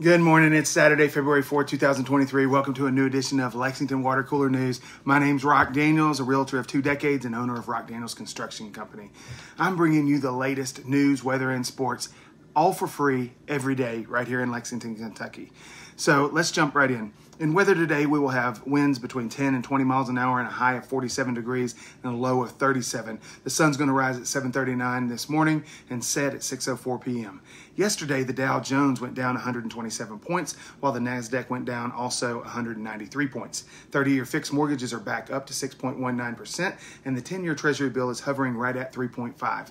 Good morning. It's Saturday, February 4th, 2023. Welcome to a new edition of Lexington Water Cooler News. My name's Rock Daniels, a realtor of 2 decades and owner of Rock Daniels Construction Company. I'm bringing you the latest news, weather, and sports, all for free every day right here in Lexington, Kentucky. So let's jump right in. In weather today, we will have winds between 10 and 20 miles an hour and a high of 47 degrees and a low of 37. The sun's going to rise at 7:39 this morning and set at 6:04 p.m. Yesterday, the Dow Jones went down 127 points, while the NASDAQ went down also 193 points. 30-year fixed mortgages are back up to 6.19%, and the 10-year treasury bill is hovering right at 3.5.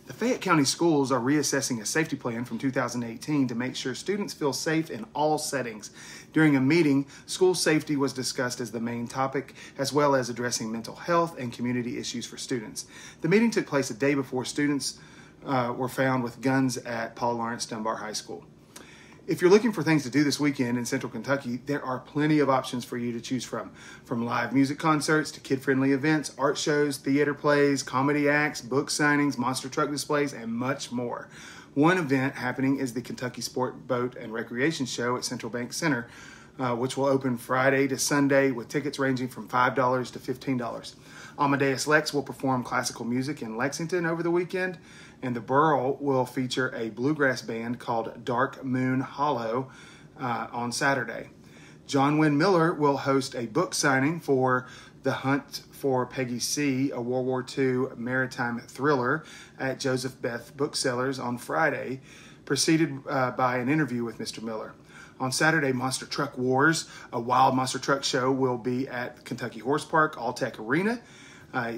The Fayette County Schools are reassessing a safety plan from 2018 to make sure students feel safe in all settings. During a meeting, school safety was discussed as the main topic, as well as addressing mental health and community issues for students. The meeting took place a day before students were found with guns at Paul Laurence Dunbar High School. If you're looking for things to do this weekend in Central Kentucky, there are plenty of options for you to choose from live music concerts to kid-friendly events, art shows, theater plays, comedy acts, book signings, monster truck displays, and much more. One event happening is the Kentucky Sport, Boat, and Recreation Show at Central Bank Center, which will open Friday to Sunday with tickets ranging from $5 to $15. Amadeus Lex will perform classical music in Lexington over the weekend, and the Burl will feature a bluegrass band called Dark Moon Hollow on Saturday. John Wynne Miller will host a book signing for The Hunt for Peggy C, a World War II maritime thriller, at Joseph Beth Booksellers on Friday, preceded by an interview with Mr. Miller. On Saturday, Monster Truck Wars, a wild monster truck show, will be at Kentucky Horse Park All-Tech Arena.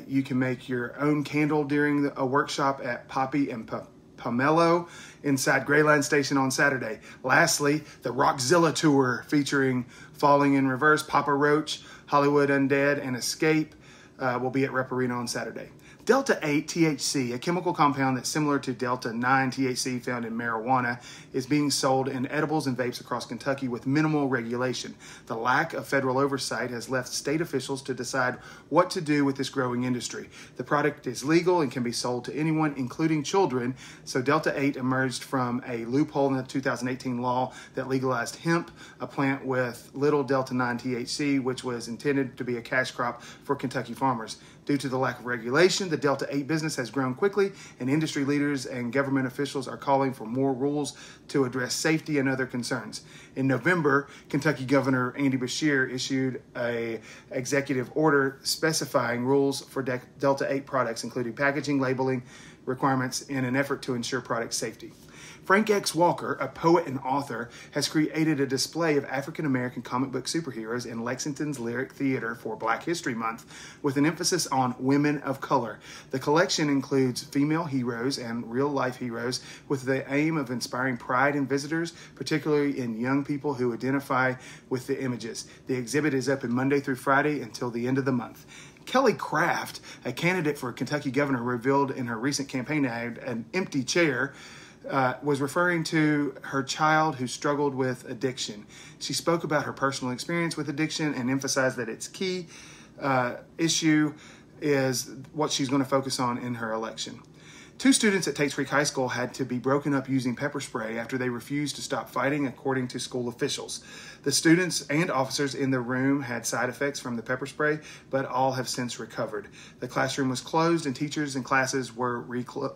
You can make your own candle during a workshop at Poppy and Pomelo inside Greyline Station on Saturday. Lastly, the Rockzilla Tour featuring Falling in Reverse, Papa Roach, Hollywood Undead, and Escape will be at Rep Arena on Saturday. Delta 8 THC, a chemical compound that's similar to Delta 9 THC found in marijuana, is being sold in edibles and vapes across Kentucky with minimal regulation. The lack of federal oversight has left state officials to decide what to do with this growing industry. The product is legal and can be sold to anyone, including children, so Delta 8 emerged from a loophole in the 2018 law that legalized hemp, a plant with little Delta 9 THC, which was intended to be a cash crop for Kentucky farmers. Due to the lack of regulation, the Delta 8 business has grown quickly, and industry leaders and government officials are calling for more rules to address safety and other concerns. In November, Kentucky Governor Andy Beshear issued an executive order specifying rules for Delta 8 products, including packaging, labeling requirements, in an effort to ensure product safety. Frank X. Walker, a poet and author, has created a display of African-American comic book superheroes in Lexington's Lyric Theater for Black History Month, with an emphasis on women of color. The collection includes female heroes and real-life heroes with the aim of inspiring pride in visitors, particularly in young people who identify with the images. The exhibit is open Monday through Friday until the end of the month. Kelly Craft, a candidate for Kentucky governor, revealed in her recent campaign ad an empty chair was referring to her child who struggled with addiction. She spoke about her personal experience with addiction and emphasized that its key issue is what she's going to focus on in her election. 2 students at Tates Creek High School had to be broken up using pepper spray after they refused to stop fighting, according to school officials. The students and officers in the room had side effects from the pepper spray, but all have since recovered. The classroom was closed and teachers and classes were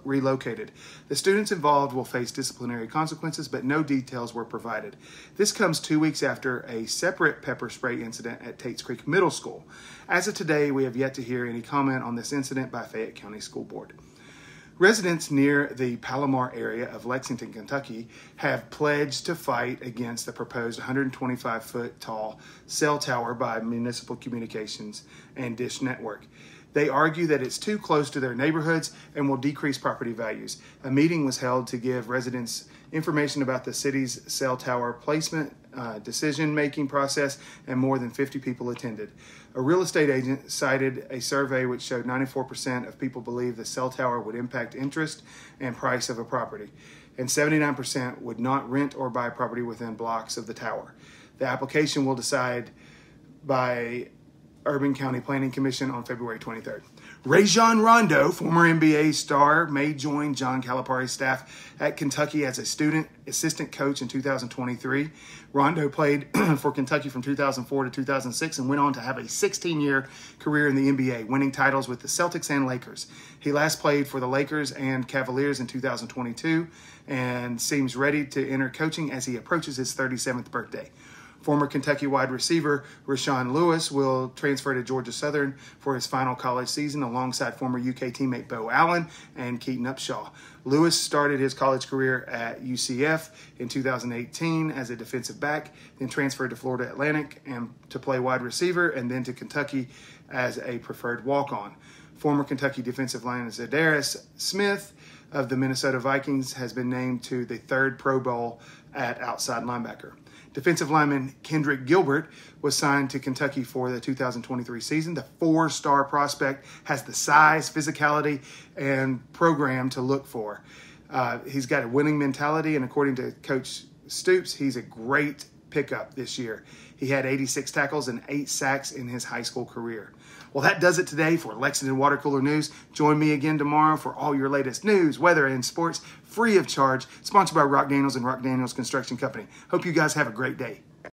relocated. The students involved will face disciplinary consequences, but no details were provided. This comes 2 weeks after a separate pepper spray incident at Tates Creek Middle School. As of today, we have yet to hear any comment on this incident by Fayette County School Board. Residents near the Palomar area of Lexington, Kentucky, have pledged to fight against the proposed 125-foot tall cell tower by Municipal Communications and Dish Network. They argue that it's too close to their neighborhoods and will decrease property values. A meeting was held to give residents information about the city's cell tower placement, decision-making process, and more than 50 people attended. A real estate agent cited a survey which showed 94% of people believe the cell tower would impact interest and price of a property, and 79% would not rent or buy property within blocks of the tower. The application will decide by Urban County Planning Commission on February 23rd. Rajon Rondo, former NBA star, may join John Calipari's staff at Kentucky as a student assistant coach in 2023. Rondo played for Kentucky from 2004 to 2006 and went on to have a 16-year career in the NBA, winning titles with the Celtics and Lakers. He last played for the Lakers and Cavaliers in 2022 and seems ready to enter coaching as he approaches his 37th birthday. Former Kentucky wide receiver Rashawn Lewis will transfer to Georgia Southern for his final college season alongside former UK teammate Bo Allen and Keaton Upshaw. Lewis started his college career at UCF in 2018 as a defensive back, then transferred to Florida Atlantic and to play wide receiver, and then to Kentucky as a preferred walk-on. Former Kentucky defensive lineman Zadarius Smith of the Minnesota Vikings has been named to the 3rd Pro Bowl at outside linebacker. Defensive lineman Kendrick Gilbert was signed to Kentucky for the 2023 season. The 4-star prospect has the size, physicality, and program to look for. He's got a winning mentality, and according to Coach Stoops, he's a great pickup this year. He had 86 tackles and 8 sacks in his high school career. Well, that does it today for Lexington Water Cooler News. Join me again tomorrow for all your latest news, weather, and sports, free of charge, sponsored by Rock Daniels and Rock Daniels Construction Company. Hope you guys have a great day.